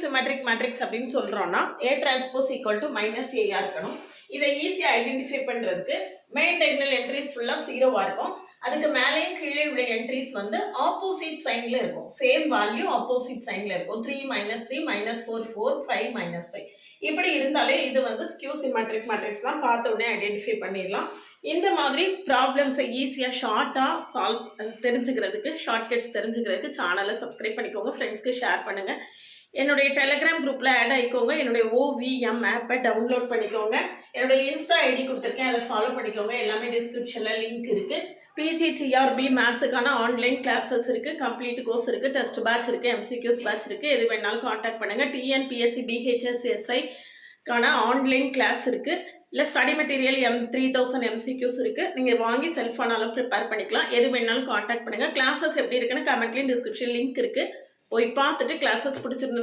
Symmetric matrix அப்படின்னு சொல்றோம்னா A transpose equal to minus ஏயா இருக்கணும். இதை ஈஸியா ஐடென்டிஃபை பண்றதுக்கு மெயின் டயகனல் என்ட்ரிஸ் ஃபுல்லா ஜீரோவா இருக்கும். அதுக்கு மேலேயும் கீழே உள்ள என்ட்ரிஸ் வந்து ஆப்போசிட் சைன்ல இருக்கும். சேம் வேல்யூ ஆப்போசிட் சைன்ல இருக்கும். 3 மைனஸ் 3 மைனஸ் 4 4 5 மைனஸ் 5 இப்படி இருந்தாலே இது வந்து ஸ்கியூ சிமெட்ரிக் மேட்ரிக்ஸ் தான். பார்த்த உடனே ஐடென்டிஃபை பண்ணிடலாம். இந்த மாதிரி ப்ராப்ளம்ஸை ஈஸியாக ஷார்ட்டாக சால்வ் தெரிஞ்சுக்கிறதுக்கு, ஷார்ட்கட்ஸ் தெரிஞ்சுக்கிறதுக்கு சேனலை சப்ஸ்கிரைப் பண்ணிக்கோங்க, ஃப்ரெண்ட்ஸ்க்கு ஷேர் பண்ணுங்கள். என்னுடைய டெலிகிராம் குரூப்பில் ஆட் ஆகிக்கோங்க. என்னுடைய OVM ஆப்பை டவுன்லோட் பண்ணிக்கோங்க. என்னுடைய இன்ஸ்டா ஐடி கொடுத்துருக்கேன், அதை ஃபாலோ பண்ணிக்கோங்க. எல்லாமே டிஸ்கிரிப்ஷனில் லிங்க் இருக்குது. PGTRB மேத்ஸுக்கான ஆன்லைன் கிளாஸஸ் இருக்குது, கம்ப்ளீட் கோர்ஸ் இருக்குது, டெஸ்ட் பேட்ச் இருக்குது, MCQs பேட்ச் இருக்குது. எது வேணாலும் காண்டாக்ட் பண்ணுங்கள். TNPSC BHS SI கான ஆன்லைன் கிளாஸ் இருக்குது. இல்லை ஸ்டடி மெட்டீரியல் 3000 MCQs இருக்குது. நீங்கள் வாங்கி செல்ஃபானாலும் ப்ரிப்பேர் பண்ணிக்கலாம். எது வேணாலும் காண்டாக்ட் பண்ணுங்கள். கிளாஸஸ் எப்படி இருக்குன்னு கமெண்ட்லேயும் டிஸ்கிரிப்ஷன் லிங்க் இருக்குது. போய் பார்த்துட்டு கிளாஸஸ் பிடிச்சிருந்தா